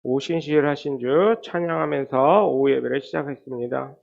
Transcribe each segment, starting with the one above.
오신시를 하신 주 찬양하면서 오후 예배를 시작했습니다.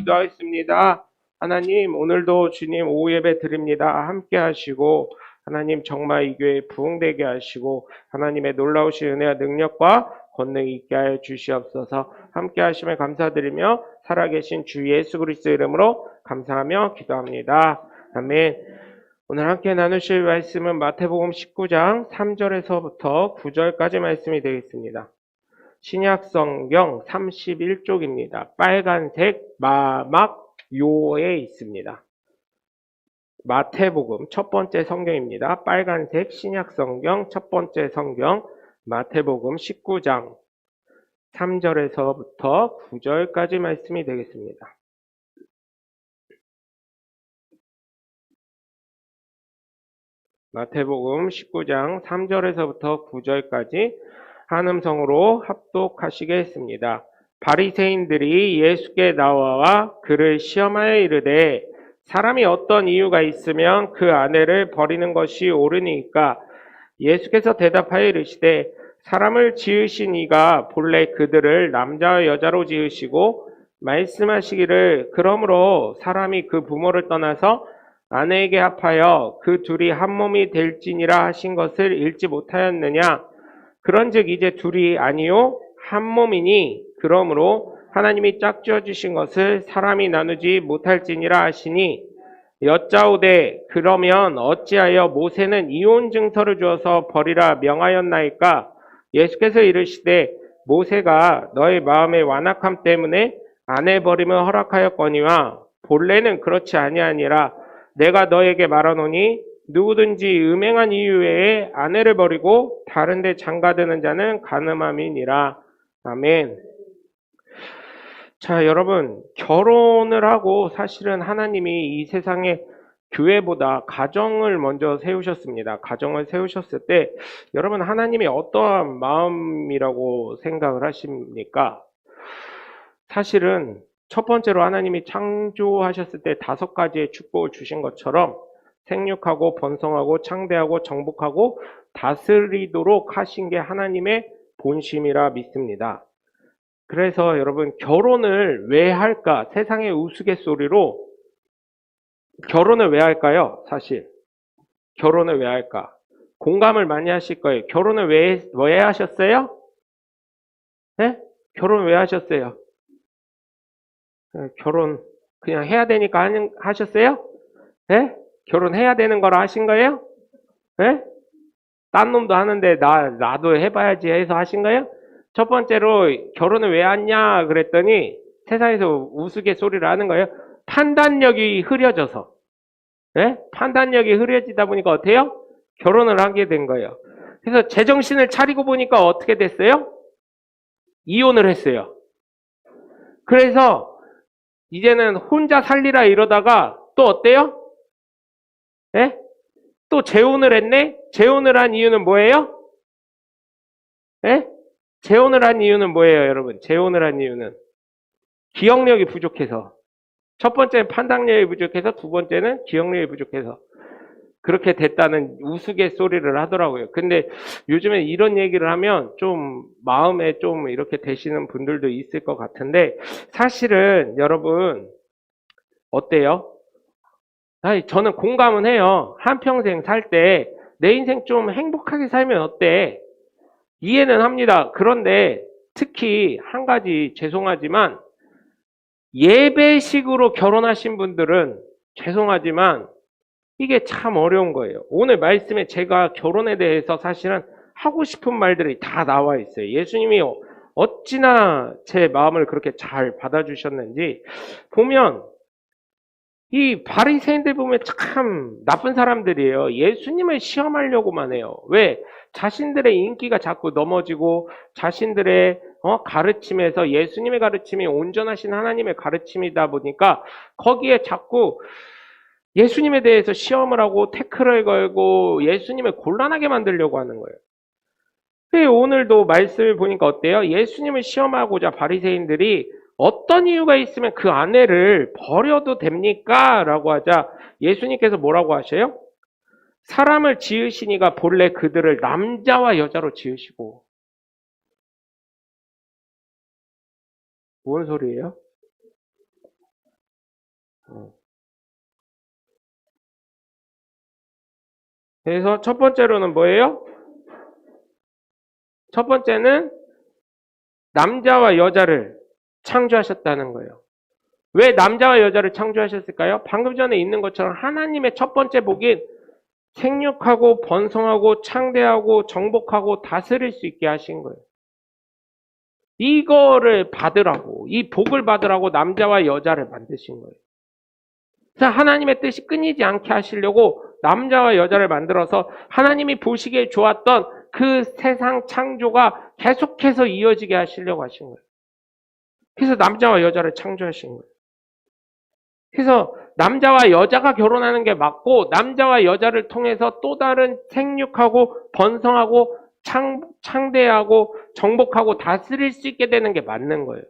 기도하겠습니다. 하나님, 오늘도 주님 오후 예배 드립니다. 함께 하시고 하나님 정말 이 교회 부흥되게 하시고 하나님의 놀라우신 은혜와 능력과 권능이 있게 하여 주시옵소서. 함께 하심을 감사드리며 살아계신 주 예수 그리스도 이름으로 감사하며 기도합니다. 아멘. 오늘 함께 나누실 말씀은 마태복음 19장 3절에서부터 9절까지 말씀이 되겠습니다. 신약성경 31쪽입니다. 빨간색 마막요에 있습니다. 마태복음 첫 번째 성경입니다. 빨간색 신약성경 첫 번째 성경 마태복음 19장 3절에서부터 9절까지 말씀이 되겠습니다. 마태복음 19장 3절에서부터 9절까지 한음성으로 합독하시겠습니다. 바리새인들이 예수께 나와 그를 시험하여 이르되 사람이 어떤 이유가 있으면 그 아내를 버리는 것이 옳으니까? 예수께서 대답하여 이르시되 사람을 지으신 이가 본래 그들을 남자와 여자로 지으시고 말씀하시기를 그러므로 사람이 그 부모를 떠나서 아내에게 합하여 그 둘이 한 몸이 될지니라 하신 것을 읽지 못하였느냐? 그런즉 이제 둘이 아니요 한 몸이니 그러므로 하나님이 짝지어 주신 것을 사람이 나누지 못할지니라 하시니 여짜오되 그러면 어찌하여 모세는 이혼 증서를 주어서 버리라 명하였나이까? 예수께서 이르시되 모세가 너의 마음의 완악함 때문에 아내 버림을 허락하였거니와 본래는 그렇지 아니하니라. 내가 너에게 말하노니 누구든지 음행한 이유 외에 아내를 버리고 다른 데 장가드는 자는 간음함이니라. 아멘. 자, 여러분, 결혼을 하고 사실은 하나님이 이 세상에 교회보다 가정을 먼저 세우셨습니다. 가정을 세우셨을 때 여러분 하나님이 어떠한 마음이라고 생각을 하십니까? 사실은 첫 번째로 하나님이 창조하셨을 때 5가지의 축복을 주신 것처럼 생육하고 번성하고 창대하고 정복하고 다스리도록 하신 게 하나님의 본심이라 믿습니다. 그래서 여러분 결혼을 왜 할까? 세상의 우스갯소리로 결혼을 왜 할까요? 사실 결혼을 왜 할까? 공감을 많이 하실 거예요. 결혼을 왜 하셨어요? 네? 결혼 왜 하셨어요? 결혼 그냥 해야 되니까 하셨어요? 네? 결혼해야 되는 거라 하신 거예요? 네? 딴 놈도 하는데 나도 해봐야지 해서 하신 거예요? 첫 번째로 결혼을 왜 하냐 그랬더니 세상에서 우스갯소리를 하는 거예요. 판단력이 흐려져서. 네? 판단력이 흐려지다 보니까 어때요? 결혼을 하게 된 거예요. 그래서 제정신을 차리고 보니까 어떻게 됐어요? 이혼을 했어요. 그래서 이제는 혼자 살리라 이러다가 또 어때요? 네? 또 재혼을 했네? 재혼을 한 이유는 뭐예요? 네? 재혼을 한 이유는 뭐예요, 여러분? 재혼을 한 이유는 기억력이 부족해서. 첫 번째는 판단력이 부족해서, 두 번째는 기억력이 부족해서. 그렇게 됐다는 우스갯소리를 하더라고요. 근데 요즘에 이런 얘기를 하면 좀 마음에 좀 이렇게 되시는 분들도 있을 것 같은데 사실은 여러분 어때요? 아니, 저는 공감은 해요. 한평생 살 때 내 인생 좀 행복하게 살면 어때? 이해는 합니다. 그런데 특히 한 가지 죄송하지만 예배식으로 결혼하신 분들은 죄송하지만 이게 참 어려운 거예요. 오늘 말씀에 제가 결혼에 대해서 사실은 하고 싶은 말들이 다 나와 있어요. 예수님이 어찌나 제 마음을 그렇게 잘 받아주셨는지 보면 이 바리새인들 보면 참 나쁜 사람들이에요. 예수님을 시험하려고만 해요. 왜? 자신들의 인기가 자꾸 넘어지고 자신들의 가르침에서 예수님의 가르침이 온전하신 하나님의 가르침이다 보니까 거기에 자꾸 예수님에 대해서 시험을 하고 태클을 걸고 예수님을 곤란하게 만들려고 하는 거예요. 오늘도 말씀을 보니까 어때요? 예수님을 시험하고자 바리새인들이 어떤 이유가 있으면 그 아내를 버려도 됩니까? 라고 하자 예수님께서 뭐라고 하셔요? 사람을 지으시니가 본래 그들을 남자와 여자로 지으시고. 뭔 소리예요? 그래서 첫 번째로는 뭐예요? 첫 번째는 남자와 여자를 창조하셨다는 거예요. 왜 남자와 여자를 창조하셨을까요? 방금 전에 있는 것처럼 하나님의 첫 번째 복인 생육하고 번성하고 창대하고 정복하고 다스릴 수 있게 하신 거예요. 이거를 받으라고, 이 복을 받으라고 남자와 여자를 만드신 거예요. 그래서 하나님의 뜻이 끊이지 않게 하시려고 남자와 여자를 만들어서 하나님이 보시기에 좋았던 그 세상 창조가 계속해서 이어지게 하시려고 하신 거예요. 그래서 남자와 여자를 창조하신 거예요. 그래서 남자와 여자가 결혼하는 게 맞고 남자와 여자를 통해서 또 다른 생육하고 번성하고 창대하고 정복하고 다스릴 수 있게 되는 게 맞는 거예요.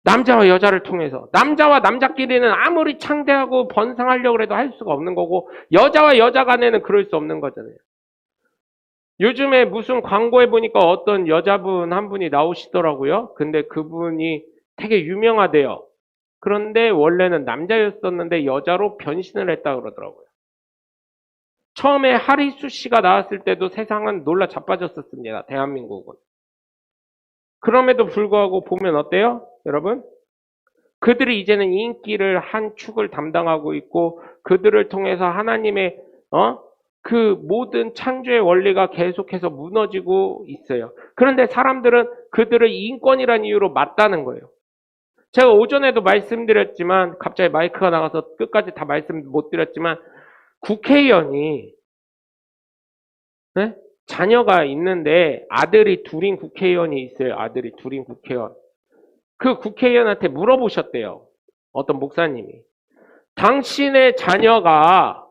남자와 여자를 통해서. 남자와 남자끼리는 아무리 창대하고 번성하려고 해도 할 수가 없는 거고 여자와 여자 간에는 그럴 수 없는 거잖아요. 요즘에 무슨 광고에 보니까 어떤 여자분 한 분이 나오시더라고요. 근데 그분이 되게 유명하대요. 그런데 원래는 남자였었는데 여자로 변신을 했다 그러더라고요. 처음에 하리수 씨가 나왔을 때도 세상은 놀라 자빠졌었습니다. 대한민국은. 그럼에도 불구하고 보면 어때요? 여러분? 그들이 이제는 인기를 한 축을 담당하고 있고 그들을 통해서 하나님의 그 모든 창조의 원리가 계속해서 무너지고 있어요. 그런데 사람들은 그들을 인권이라는 이유로 맞다는 거예요. 제가 오전에도 말씀드렸지만 갑자기 마이크가 나가서 끝까지 다 말씀 못 드렸지만 국회의원이 네? 자녀가 있는데 아들이 둘인 국회의원이 있어요. 아들이 둘인 국회의원. 그 국회의원한테 물어보셨대요. 어떤 목사님이. 당신의 자녀가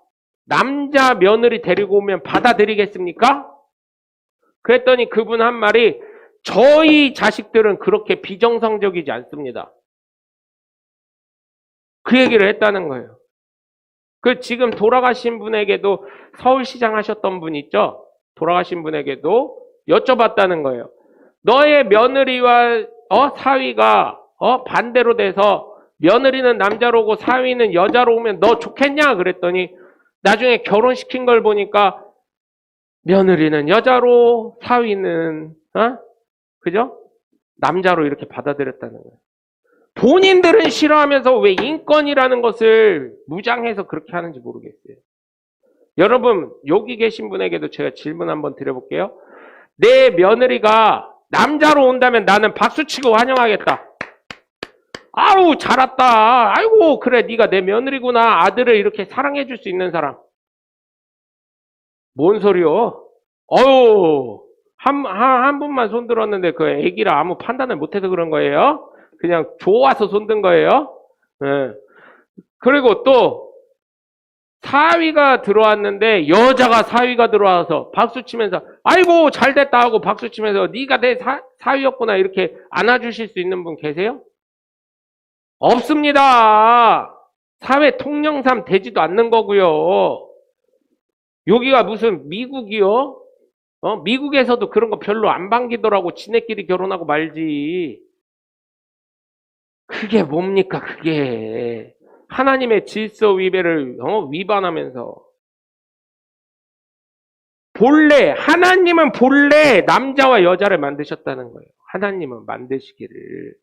남자 며느리 데리고 오면 받아들이겠습니까? 그랬더니 그분 한 말이 저희 자식들은 그렇게 비정상적이지 않습니다. 그 얘기를 했다는 거예요. 그 지금 돌아가신 분에게도 서울시장 하셨던 분 있죠? 돌아가신 분에게도 여쭤봤다는 거예요. 너의 며느리와 사위가 반대로 돼서 며느리는 남자로 오고 사위는 여자로 오면 너 좋겠냐? 그랬더니 나중에 결혼시킨 걸 보니까 며느리는 여자로 사위는 그죠? 남자로 이렇게 받아들였다는 거예요. 본인들은 싫어하면서 왜 인권이라는 것을 무장해서 그렇게 하는지 모르겠어요. 여러분 여기 계신 분에게도 제가 질문 한번 드려볼게요. 내 며느리가 남자로 온다면 나는 박수치고 환영하겠다. 아우 잘 왔다. 아이고 그래 네가 내 며느리구나. 아들을 이렇게 사랑해 줄 수 있는 사람. 뭔 소리요? 어유 한 분만 손 들었는데 그 애기라 아무 판단을 못해서 그런 거예요. 그냥 좋아서 손든 거예요. 네. 그리고 또 사위가 들어왔는데 여자가 사위가 들어와서 박수 치면서 아이고 잘됐다 하고 박수 치면서 네가 내 사위였구나 이렇게 안아주실 수 있는 분 계세요? 없습니다. 사회 통념상 되지도 않는 거고요. 여기가 무슨 미국이요? 미국에서도 그런 거 별로 안 반기더라고. 지네끼리 결혼하고 말지. 그게 뭡니까 그게. 하나님의 질서 위배를 위반하면서 하나님은 본래 남자와 여자를 만드셨다는 거예요. 하나님은 만드시기를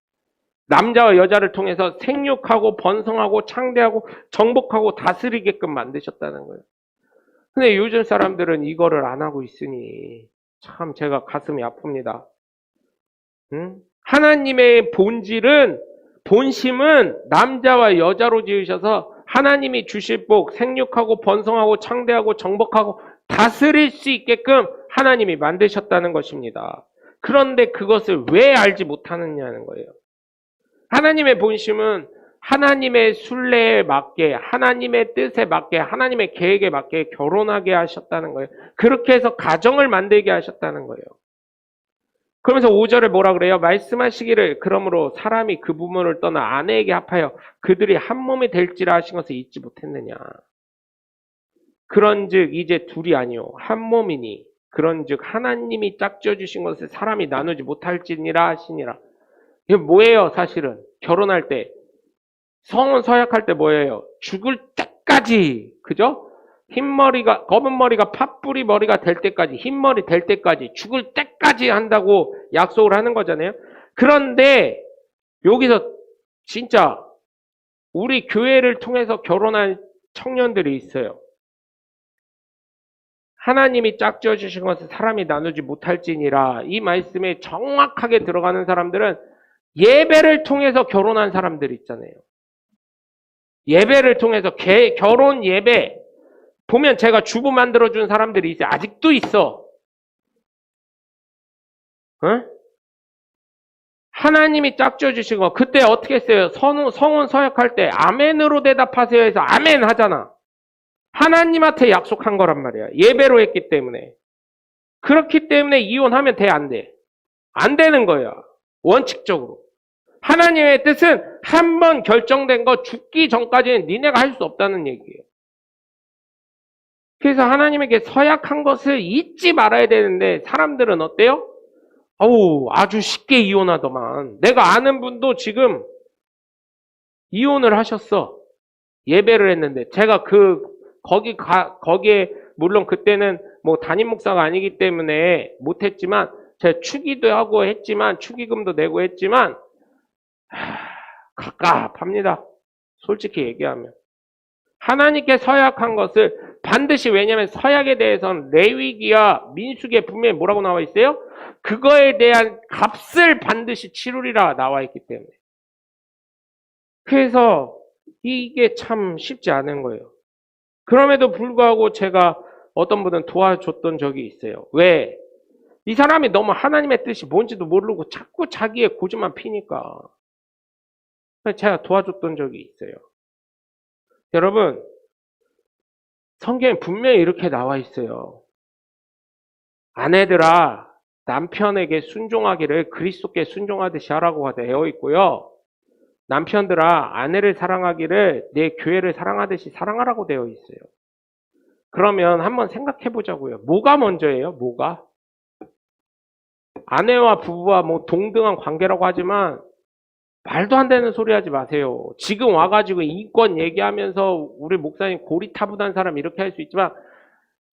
남자와 여자를 통해서 생육하고 번성하고 창대하고 정복하고 다스리게끔 만드셨다는 거예요. 근데 요즘 사람들은 이거를 안 하고 있으니 참 제가 가슴이 아픕니다. 응? 하나님의 본심은 남자와 여자로 지으셔서 하나님이 주실 복, 생육하고 번성하고 창대하고 정복하고 다스릴 수 있게끔 하나님이 만드셨다는 것입니다. 그런데 그것을 왜 알지 못하느냐는 거예요. 하나님의 본심은 하나님의 순례에 맞게, 하나님의 뜻에 맞게, 하나님의 계획에 맞게 결혼하게 하셨다는 거예요. 그렇게 해서 가정을 만들게 하셨다는 거예요. 그러면서 5절에 뭐라 그래요? 말씀하시기를 그러므로 사람이 그 부모를 떠나 아내에게 합하여 그들이 한 몸이 될지라 하신 것을 잊지 못했느냐. 그런즉 이제 둘이 아니요 한 몸이니 그런즉 하나님이 짝지어 주신 것을 사람이 나누지 못할지니라 하시니라. 이게 뭐예요 사실은? 결혼할 때 성은 서약할 때 뭐예요? 죽을 때까지, 그죠? 흰머리가, 검은 머리가 팥뿌리 머리가 될 때까지, 흰머리 될 때까지, 죽을 때까지 한다고 약속을 하는 거잖아요. 그런데 여기서 진짜 우리 교회를 통해서 결혼한 청년들이 있어요. 하나님이 짝지어 주신 것을 사람이 나누지 못할지니라. 이 말씀에 정확하게 들어가는 사람들은 예배를 통해서 결혼한 사람들 있잖아요. 예배를 통해서 결혼 예배 보면 제가 주부 만들어준 사람들이 있어요. 아직도 있어. 응? 하나님이 짝지어 주신 거 그때 어떻게 했어요? 성혼 서약할 때 아멘으로 대답하세요 해서 아멘 하잖아. 하나님한테 약속한 거란 말이야. 예배로 했기 때문에. 그렇기 때문에 이혼하면 돼, 안 돼? 안 되는 거야. 원칙적으로. 하나님의 뜻은 한 번 결정된 거 죽기 전까지는 니네가 할 수 없다는 얘기예요. 그래서 하나님에게 서약한 것을 잊지 말아야 되는데 사람들은 어때요? 어우, 아주 쉽게 이혼하더만. 내가 아는 분도 지금 이혼을 하셨어. 예배를 했는데 제가 거기에 물론 그때는 뭐 담임 목사가 아니기 때문에 못했지만 제가 추기도 하고 했지만 축의금도 내고 했지만 갑갑합니다. 솔직히 얘기하면. 하나님께 서약한 것을 반드시 왜냐하면 서약에 대해서는 레위기와 민수기에 분명히 뭐라고 나와 있어요? 그거에 대한 값을 반드시 치르리라 나와 있기 때문에. 그래서 이게 참 쉽지 않은 거예요. 그럼에도 불구하고 제가 어떤 분은 도와줬던 적이 있어요. 왜? 이 사람이 너무 하나님의 뜻이 뭔지도 모르고 자꾸 자기의 고집만 피니까. 제가 도와줬던 적이 있어요. 여러분, 성경에 분명히 이렇게 나와 있어요. 아내들아, 남편에게 순종하기를 그리스도께 순종하듯이 하라고 되어 있고요. 남편들아, 아내를 사랑하기를 내 교회를 사랑하듯이 사랑하라고 되어 있어요. 그러면 한번 생각해 보자고요. 뭐가 먼저예요? 뭐가? 아내와 부부와 뭐 동등한 관계라고 하지만 말도 안 되는 소리 하지 마세요. 지금 와가지고 인권 얘기하면서 우리 목사님 고리타분한 사람 이렇게 할 수 있지만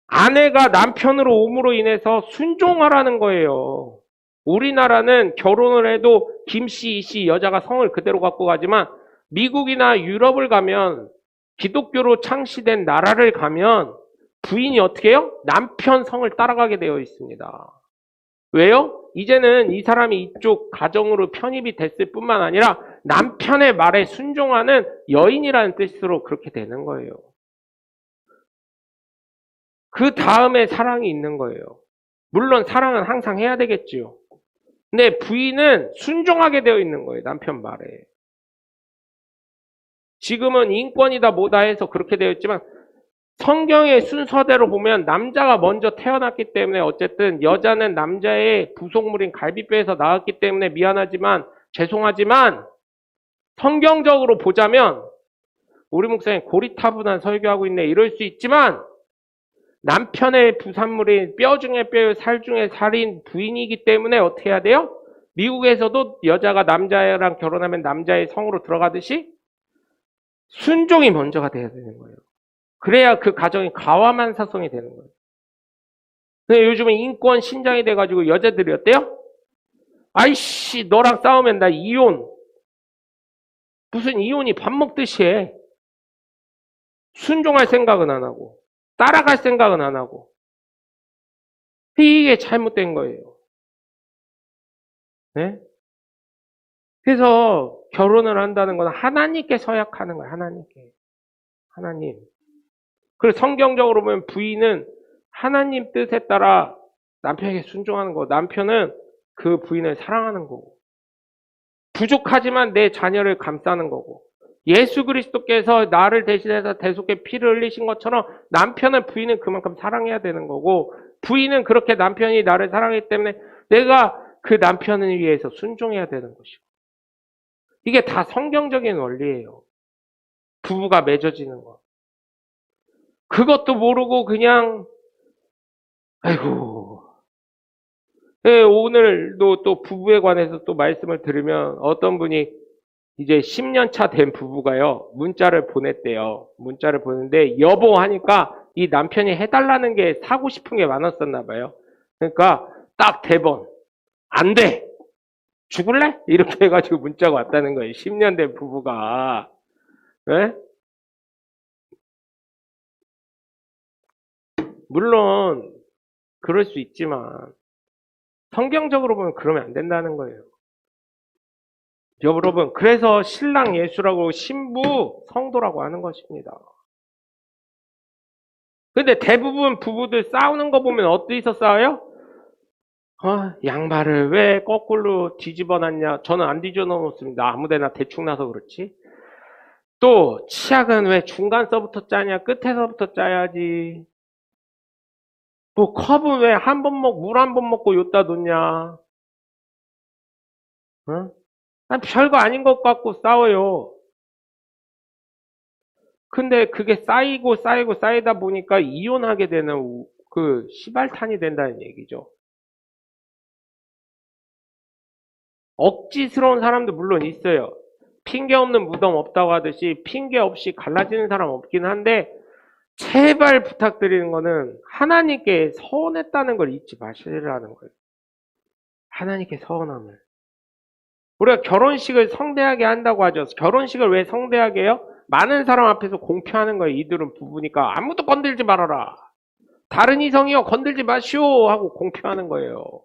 아내가 남편으로 옴으로 인해서 순종하라는 거예요. 우리나라는 결혼을 해도 김씨, 이씨 여자가 성을 그대로 갖고 가지만 미국이나 유럽을 가면 기독교로 창시된 나라를 가면 부인이 어떻게 해요? 남편 성을 따라가게 되어 있습니다. 왜요? 이제는 이 사람이 이쪽 가정으로 편입이 됐을 뿐만 아니라 남편의 말에 순종하는 여인이라는 뜻으로 그렇게 되는 거예요. 그 다음에 사랑이 있는 거예요. 물론 사랑은 항상 해야 되겠지요. 근데 부인은 순종하게 되어 있는 거예요. 남편 말에. 지금은 인권이다 뭐다 해서 그렇게 되어 있지만 성경의 순서대로 보면 남자가 먼저 태어났기 때문에 어쨌든 여자는 남자의 부속물인 갈비뼈에서 나왔기 때문에 미안하지만 죄송하지만 성경적으로 보자면 우리 목사님 고리타분한 설교하고 있네 이럴 수 있지만 남편의 부산물인 뼈 중에 뼈, 살 중에 살인 부인이기 때문에 어떻게 해야 돼요? 미국에서도 여자가 남자랑 결혼하면 남자의 성으로 들어가듯이 순종이 먼저가 돼야 되는 거예요. 그래야 그 가정이 가와만사성이 되는 거예요. 근데 요즘은 인권 신장이 돼가지고 여자들이 어때요? 아이씨 너랑 싸우면 나 이혼. 무슨 이혼이 밥 먹듯이 해. 순종할 생각은 안 하고 따라갈 생각은 안 하고 이게 잘못된 거예요. 네? 그래서 결혼을 한다는 건 하나님께 서약하는 거예요. 하나님께. 하나님. 그리고 성경적으로 보면 부인은 하나님 뜻에 따라 남편에게 순종하는 거고 남편은 그 부인을 사랑하는 거고 부족하지만 내 자녀를 감싸는 거고 예수 그리스도께서 나를 대신해서 대속에 피를 흘리신 것처럼 남편은 부인은 그만큼 사랑해야 되는 거고 부인은 그렇게 남편이 나를 사랑하기 때문에 내가 그 남편을 위해서 순종해야 되는 것이고 이게 다 성경적인 원리예요. 부부가 맺어지는 거. 그것도 모르고 그냥 아이고 네, 오늘도 또 부부에 관해서 또 말씀을 들으면 어떤 분이 이제 10년 차 된 부부가요, 문자를 보냈대요. 문자를 보냈는데, 여보 하니까 이 남편이 해달라는 게 사고 싶은 게 많았었나 봐요. 그러니까 딱 대본. 안 돼! 죽을래? 이렇게 해가지고 문자가 왔다는 거예요. 10년 된 부부가. 네? 물론, 그럴 수 있지만, 성경적으로 보면 그러면 안 된다는 거예요. 여러분, 그래서 신랑 예수라고 신부 성도라고 하는 것입니다. 근데 대부분 부부들 싸우는 거 보면 어디서 싸워요? 양말을 왜 거꾸로 뒤집어 놨냐? 저는 안 뒤집어 놓습니다. 아무데나 대충 나서 그렇지. 또 치약은 왜 중간서부터 짜냐? 끝에서부터 짜야지. 뭐 컵은 왜 한 번 먹고 물 한 번 먹고 여기다 놓냐? 응? 별거 아닌 것 같고 싸워요. 근데 그게 쌓이다 보니까 이혼하게 되는 그 시발탄이 된다는 얘기죠. 억지스러운 사람도 물론 있어요. 핑계 없는 무덤 없다고 하듯이 핑계 없이 갈라지는 사람 없긴 한데, 제발 부탁드리는 거는 하나님께 서운했다는 걸 잊지 마시라는 거예요. 하나님께 서운함을. 우리가 결혼식을 성대하게 한다고 하죠. 결혼식을 왜 성대하게 해요? 많은 사람 앞에서 공표하는 거예요. 이들은 부부니까 아무도 건들지 말아라. 다른 이성이요 건들지 마시오 하고 공표하는 거예요.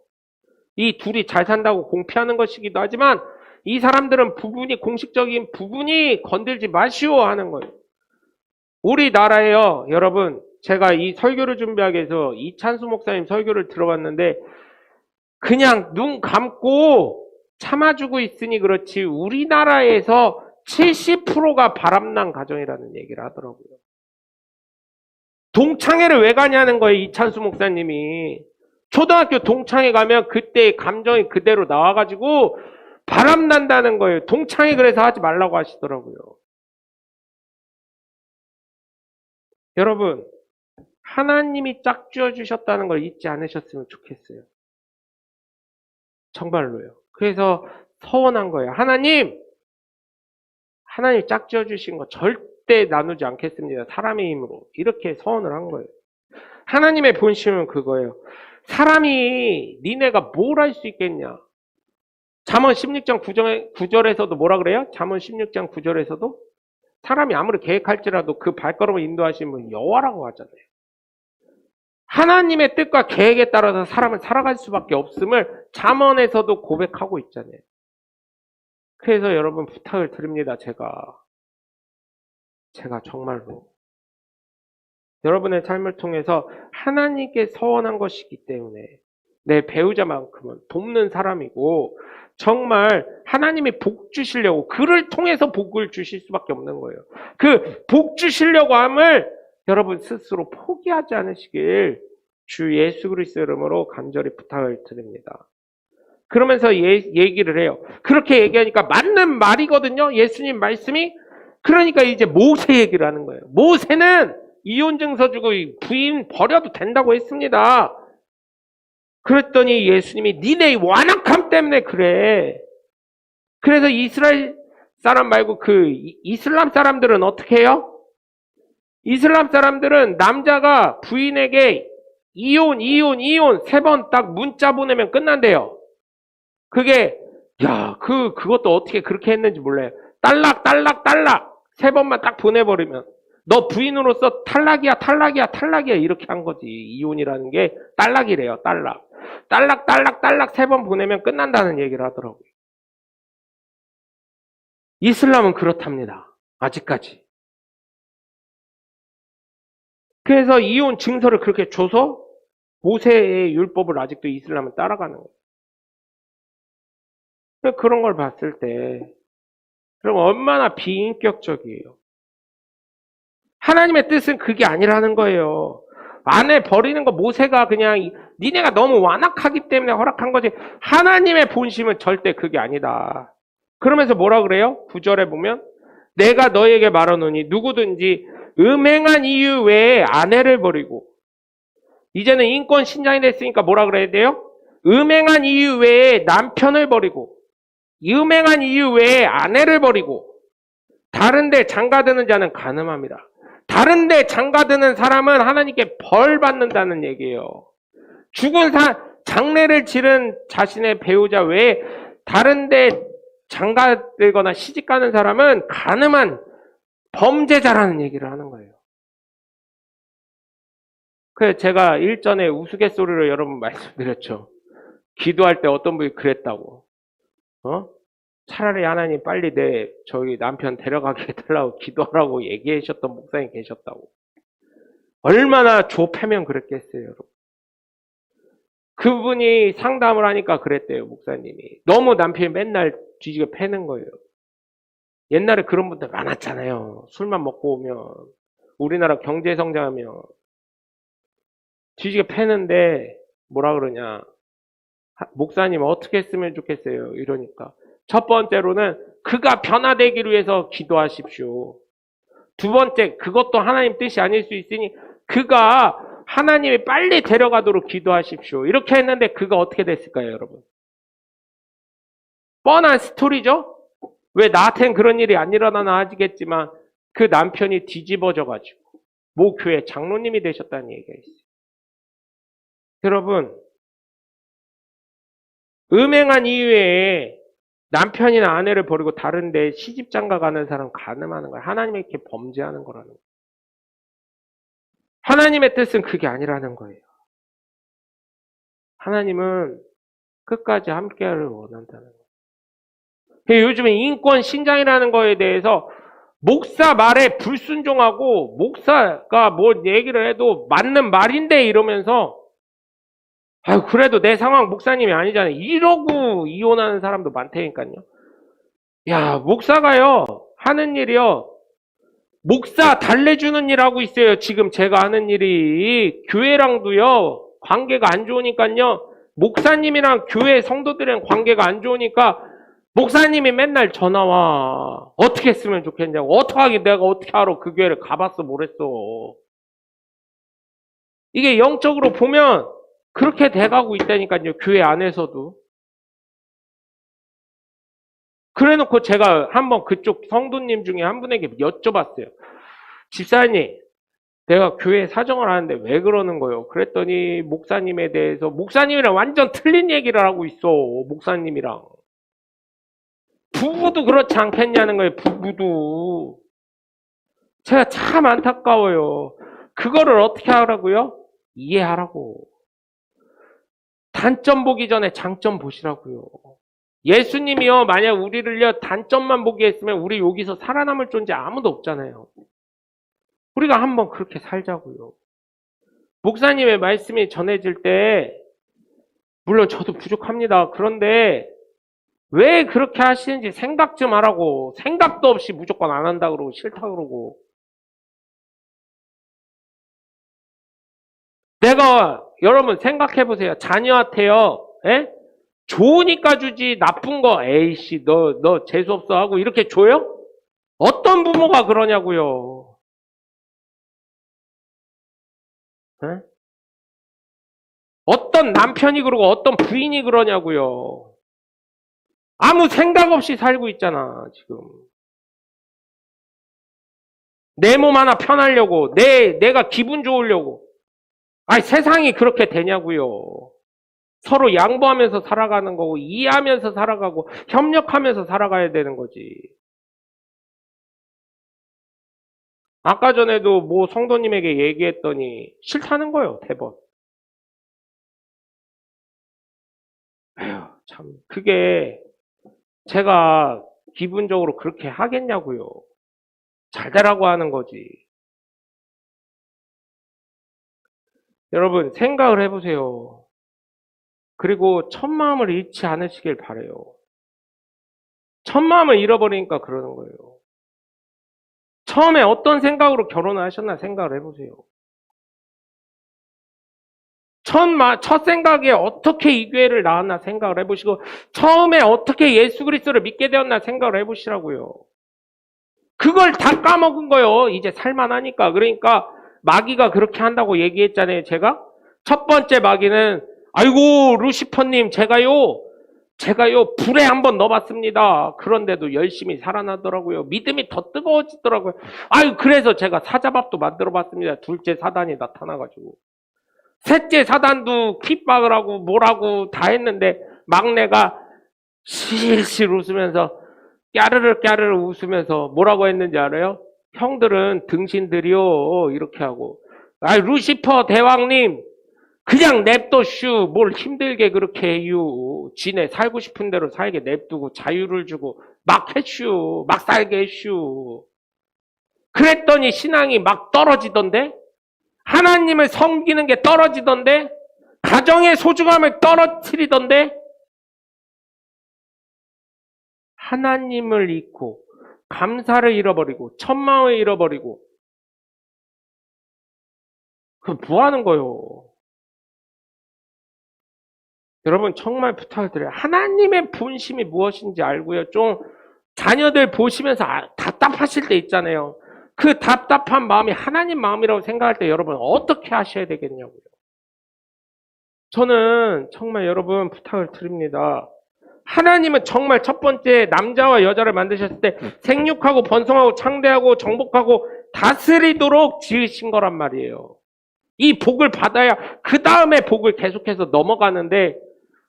이 둘이 잘 산다고 공표하는 것이기도 하지만, 이 사람들은 부분이 공식적인 부분이 건들지 마시오 하는 거예요. 우리나라에요, 여러분, 제가 이 설교를 준비하기 위해서 이찬수 목사님 설교를 들어봤는데, 그냥 눈 감고 참아주고 있으니 그렇지 우리나라에서 70%가 바람난 가정이라는 얘기를 하더라고요. 동창회를 왜 가냐는 거예요, 이찬수 목사님이. 초등학교 동창회 가면 그때의 감정이 그대로 나와가지고 바람난다는 거예요. 동창회 그래서 하지 말라고 하시더라고요. 여러분, 하나님이 짝지어 주셨다는 걸 잊지 않으셨으면 좋겠어요. 정말로요. 그래서 서운한 거예요. 하나님 짝지어 주신 거 절대 나누지 않겠습니다. 사람의 힘으로. 이렇게 서운을 한 거예요. 하나님의 본심은 그거예요. 사람이 니네가 뭘 할 수 있겠냐. 잠언 16장 9절에서도 뭐라 그래요? 잠언 16장 9절에서도 사람이 아무리 계획할지라도 그 발걸음을 인도하시는 분 여호와라고 하잖아요. 하나님의 뜻과 계획에 따라서 사람은 살아갈 수밖에 없음을 잠언에서도 고백하고 있잖아요. 그래서 여러분 부탁을 드립니다. 제가 정말로 여러분의 삶을 통해서 하나님께 서원한 것이기 때문에 내 배우자만큼은 돕는 사람이고, 정말 하나님이 복 주시려고 그를 통해서 복을 주실 수밖에 없는 거예요. 그 복 주시려고 함을 여러분 스스로 포기하지 않으시길 주 예수 그리스도 이름으로 간절히 부탁을 드립니다. 그러면서 얘기를 해요. 그렇게 얘기하니까 맞는 말이거든요. 예수님 말씀이. 그러니까 이제 모세 얘기를 하는 거예요. 모세는 이혼 증서 주고 부인 버려도 된다고 했습니다. 그랬더니 예수님이 니네 완악함 때문에 그래. 그래서 이스라엘 사람 말고 그 이슬람 사람들은 어떻게 해요? 이슬람 사람들은 남자가 부인에게 이혼 3번 딱 문자 보내면 끝난대요. 그게 그것도 어떻게 그렇게 했는지 몰라요. 딸락 3번만 딱 보내버리면 너 부인으로서 탈락이야 이렇게 한 거지. 이혼이라는 게 딸락이래요. 딸락 3번 보내면 끝난다는 얘기를 하더라고요. 이슬람은 그렇답니다. 아직까지. 그래서 이혼 증서를 그렇게 줘서 모세의 율법을 아직도 이슬람은 따라가는 거예요. 그런 걸 봤을 때 그럼 얼마나 비인격적이에요. 하나님의 뜻은 그게 아니라는 거예요. 아내 버리는 거 모세가 그냥 니네가 너무 완악하기 때문에 허락한 거지, 하나님의 본심은 절대 그게 아니다. 그러면서 뭐라 그래요? 9절에 보면 내가 너에게 말하노니 누구든지 음행한 이유 외에 아내를 버리고, 이제는 인권 신장이 됐으니까 뭐라 그래야 돼요? 음행한 이유 외에 남편을 버리고 음행한 이유 외에 아내를 버리고 다른데 장가드는 자는 간음합니다. 다른데 장가드는 사람은 하나님께 벌 받는다는 얘기예요. 장례를 치른 자신의 배우자 외에 다른데 장가들거나 시집가는 사람은 간음한 범죄자라는 얘기를 하는 거예요. 그래서 제가 일전에 우스갯소리로 여러분 말씀드렸죠. 기도할 때 어떤 분이 그랬다고. 차라리 하나님 빨리 저희 남편 데려가게 해달라고 기도하라고 얘기하셨던 목사님 계셨다고. 얼마나 좁혀면 그랬겠어요, 여러분. 그분이 상담을 하니까 그랬대요, 목사님이. 너무 남편이 맨날 뒤지게 패는 거예요. 옛날에 그런 분들 많았잖아요. 술만 먹고 오면, 우리나라 경제 성장하면 뒤지게 패는데 뭐라 그러냐. 목사님 어떻게 했으면 좋겠어요, 이러니까. 첫 번째로는 그가 변화되기를 위해서 기도하십시오. 두 번째, 그것도 하나님 뜻이 아닐 수 있으니 그가 하나님이 빨리 데려가도록 기도하십시오. 이렇게 했는데 그가 어떻게 됐을까요, 여러분? 뻔한 스토리죠? 왜 나한텐 그런 일이 안 일어나나 하시겠지만 그 남편이 뒤집어져가지고 모 교회 장로님이 되셨다는 얘기가 있어요. 여러분, 음행한 이유에 남편이나 아내를 버리고 다른데 시집장가 가는 사람 간음하는 거야. 하나님에게 범죄하는 거라는 거예요. 하나님의 뜻은 그게 아니라는 거예요. 하나님은 끝까지 함께하를 원한다는 거예요. 요즘에 인권 신장이라는 거에 대해서 목사 말에 불순종하고 목사가 뭐 얘기를 해도 맞는 말인데 이러면서 그래도 내 상황 목사님이 아니잖아요. 이러고 이혼하는 사람도 많다니까요. 야, 목사가요 하는 일이요 목사 달래주는 일 하고 있어요. 지금 제가 하는 일이 교회랑도요 관계가 안 좋으니까요. 목사님이랑 교회 성도들이랑 관계가 안 좋으니까 목사님이 맨날 전화와. 어떻게 했으면 좋겠냐고. 내가 어떻게 알아. 그 교회를 가봤어 뭐랬어. 이게 영적으로 보면 그렇게 돼가고 있다니까요. 교회 안에서도. 그래놓고 제가 한번 그쪽 성도님 중에 한 분에게 여쭤봤어요. 집사님, 내가 교회 사정을 하는데 왜 그러는 거예요? 그랬더니 목사님에 대해서 목사님이랑 완전 틀린 얘기를 하고 있어. 목사님이랑. 부부도 그렇지 않겠냐는 거예요. 부부도. 제가 참 안타까워요. 그거를 어떻게 하라고요? 이해하라고. 단점 보기 전에 장점 보시라고요. 예수님이요, 만약 우리를요, 단점만 보게 했으면 우리 여기서 살아남을 존재 아무도 없잖아요. 우리가 한번 그렇게 살자고요. 목사님의 말씀이 전해질 때, 물론 저도 부족합니다. 그런데 왜 그렇게 하시는지 생각 좀 하라고. 생각도 없이 무조건 안 한다 그러고 싫다 그러고. 여러분 생각해 보세요. 자녀한테요. 에? 좋으니까 주지 나쁜 거 에이씨 너 재수없어 하고 이렇게 줘요? 어떤 부모가 그러냐고요. 에? 어떤 남편이 그러고 어떤 부인이 그러냐고요. 아무 생각 없이 살고 있잖아 지금. 내 몸 하나 편하려고 내가 기분 좋으려고. 아니 세상이 그렇게 되냐고요. 서로 양보하면서 살아가는 거고 이해하면서 살아가고 협력하면서 살아가야 되는 거지. 아까 전에도 뭐 성도님에게 얘기했더니 싫다는 거예요. 대번. 에휴, 참 그게 제가 기분적으로 그렇게 하겠냐고요. 잘 되라고 하는 거지. 여러분 생각을 해보세요. 그리고 첫 마음을 잃지 않으시길 바라요. 첫 마음을 잃어버리니까 그러는 거예요. 처음에 어떤 생각으로 결혼을 하셨나 생각을 해보세요. 첫 생각에 어떻게 이 교회를 나왔나 생각을 해보시고 처음에 어떻게 예수 그리스도를 믿게 되었나 생각을 해보시라고요. 그걸 다 까먹은 거예요. 이제 살만하니까. 그러니까 마귀가 그렇게 한다고 얘기했잖아요. 제가 첫 번째 마귀는 아이고 루시퍼님 제가요 제가요, 불에 한번 넣어봤습니다. 그런데도 열심히 살아나더라고요. 믿음이 더 뜨거워지더라고요. 아유, 그래서 제가 사자밥도 만들어 봤습니다. 둘째 사단이 나타나가지고. 셋째 사단도 핍박을 하고 뭐라고 다 했는데, 막내가 실실 웃으면서, 까르르 까르르 웃으면서 뭐라고 했는지 알아요? 형들은 등신들이요. 이렇게 하고. 아, 루시퍼 대왕님, 그냥 냅둬슈. 뭘 힘들게 그렇게 해요. 지네 살고 싶은 대로 살게 냅두고 자유를 주고 막 했슈. 막 살게 했슈. 그랬더니 신앙이 막 떨어지던데? 하나님을 섬기는 게 떨어지던데? 가정의 소중함을 떨어뜨리던데? 하나님을 잃고 감사를 잃어버리고 천망을 잃어버리고 그럼 뭐 하는 거요? 여러분 정말 부탁을 드려요. 하나님의 본심이 무엇인지 알고요. 좀 자녀들 보시면서 답답하실 때 있잖아요. 그 답답한 마음이 하나님 마음이라고 생각할 때 여러분 어떻게 하셔야 되겠냐고요. 저는 정말 여러분 부탁을 드립니다. 하나님은 정말 첫 번째 남자와 여자를 만드셨을 때 생육하고 번성하고 창대하고 정복하고 다스리도록 지으신 거란 말이에요. 이 복을 받아야 그 다음에 복을 계속해서 넘어가는데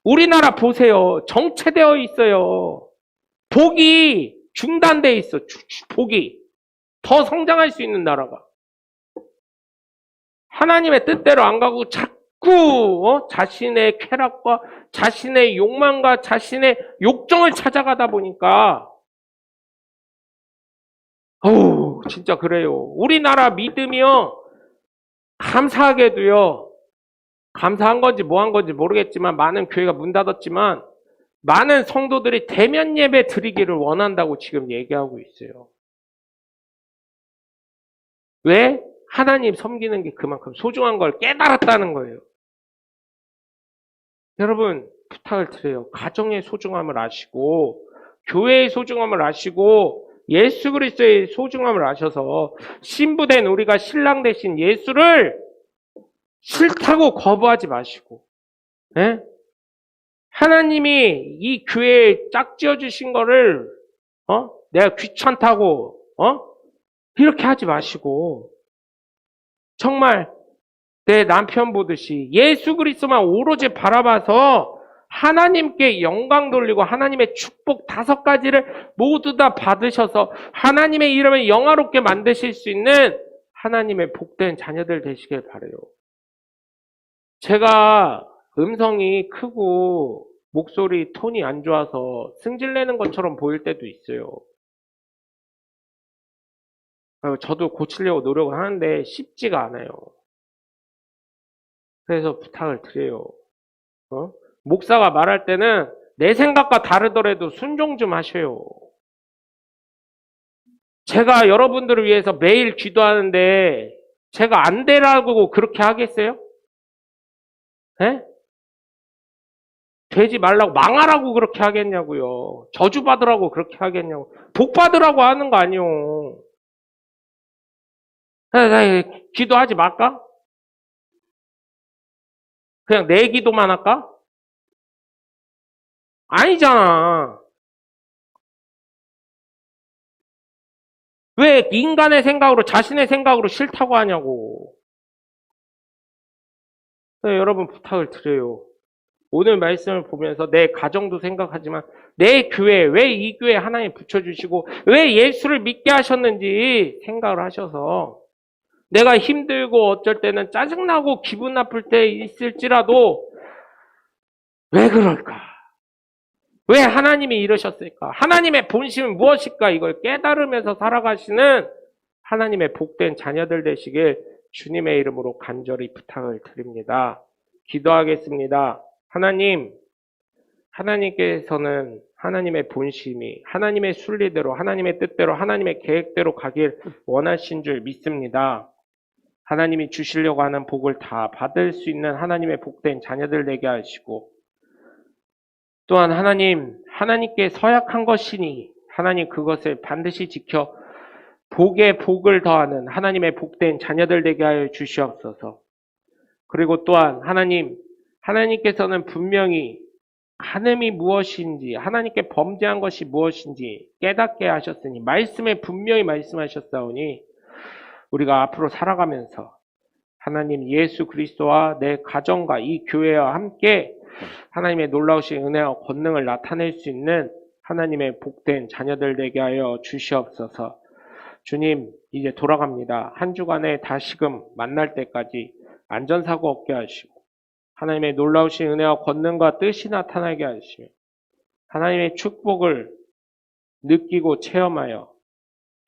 우리나라 보세요. 정체되어 있어요. 복이 중단되어 있어. 복이. 더 성장할 수 있는 나라가. 하나님의 뜻대로 안 가고 자꾸 자신의 쾌락과 자신의 욕망과 자신의 욕정을 찾아가다 보니까 진짜 그래요. 우리나라 믿음이요. 감사하게도요. 감사한 건지 뭐 한 건지 모르겠지만 많은 교회가 문 닫았지만 많은 성도들이 대면 예배 드리기를 원한다고 지금 얘기하고 있어요. 왜? 하나님 섬기는 게 그만큼 소중한 걸 깨달았다는 거예요. 여러분 부탁을 드려요. 가정의 소중함을 아시고 교회의 소중함을 아시고 예수 그리스도의 소중함을 아셔서 신부된 우리가 신랑 대신 예수를 싫다고 거부하지 마시고 예? 하나님이 이 교회에 짝지어 주신 거를 내가 귀찮다고 이렇게 하지 마시고 정말 내 남편 보듯이 예수 그리스도만 오로지 바라봐서 하나님께 영광 돌리고 하나님의 축복 5가지를 모두 다 받으셔서 하나님의 이름을 영화롭게 만드실 수 있는 하나님의 복된 자녀들 되시길 바라요. 제가 음성이 크고 목소리 톤이 안 좋아서 승질내는 것처럼 보일 때도 있어요. 저도 고치려고 노력을 하는데 쉽지가 않아요. 그래서 부탁을 드려요. 목사가 말할 때는 내 생각과 다르더라도 순종 좀 하셔요. 제가 여러분들을 위해서 매일 기도하는데 제가 안 되라고 그렇게 하겠어요? 네? 되지 말라고 망하라고 그렇게 하겠냐고요. 저주 받으라고 그렇게 하겠냐고. 복 받으라고 하는 거 아니요. 기도하지 말까? 그냥 내 기도만 할까? 아니잖아. 왜 인간의 생각으로 자신의 생각으로 싫다고 하냐고. 여러분 부탁을 드려요. 오늘 말씀을 보면서 내 가정도 생각하지만 내 교회, 왜 이 교회 하나님 붙여주시고 왜 예수를 믿게 하셨는지 생각을 하셔서 내가 힘들고 어쩔 때는 짜증나고 기분 나쁠 때 있을지라도 왜 그럴까? 왜 하나님이 이러셨을까? 하나님의 본심은 무엇일까? 이걸 깨달으면서 살아가시는 하나님의 복된 자녀들 되시길 주님의 이름으로 간절히 부탁을 드립니다. 기도하겠습니다. 하나님께서는 하나님의 본심이 하나님의 순리대로 하나님의 뜻대로 하나님의 계획대로 가길 원하신 줄 믿습니다. 하나님이 주시려고 하는 복을 다 받을 수 있는 하나님의 복된 자녀들 되게 하시고 또한 하나님께 서약한 것이니 하나님 그것을 반드시 지켜 복에 복을 더하는 하나님의 복된 자녀들 되게 하여 주시옵소서. 그리고 또한 하나님께서는 분명히 간음이 무엇인지, 하나님께 범죄한 것이 무엇인지 깨닫게 하셨으니, 말씀에 분명히 말씀하셨사오니, 우리가 앞으로 살아가면서 하나님 예수 그리스도와 내 가정과 이 교회와 함께 하나님의 놀라우신 은혜와 권능을 나타낼 수 있는 하나님의 복된 자녀들 되게 하여 주시옵소서. 주님, 이제 돌아갑니다. 한 주간에 다시금 만날 때까지 안전사고 없게 하시고 하나님의 놀라우신 은혜와 권능과 뜻이 나타나게 하시며 하나님의 축복을 느끼고 체험하여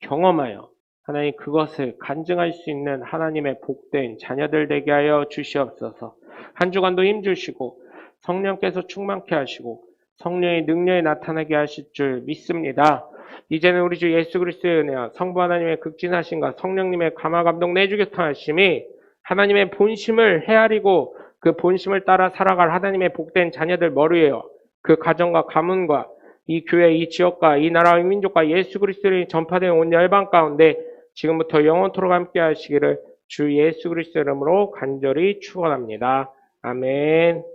경험하여 하나님 그것을 간증할 수 있는 하나님의 복된 자녀들 되게 하여 주시옵소서. 한 주간도 힘주시고 성령께서 충만케 하시고 성령의 능력이 나타나게 하실 줄 믿습니다. 이제는 우리 주 예수 그리스도의 은혜와 성부 하나님의 극진하심과 성령님의 감화 감동 내주 교통하심이 하나님의 본심을 헤아리고 그 본심을 따라 살아갈 하나님의 복된 자녀들 머리에요. 그 가정과 가문과 이 교회, 이 지역과 이 나라와 이 민족과 예수 그리스도를 전파되는 온 열방 가운데 지금부터 영원토록 함께 하시기를 주 예수 그리스도 이름으로 간절히 축원합니다. 아멘.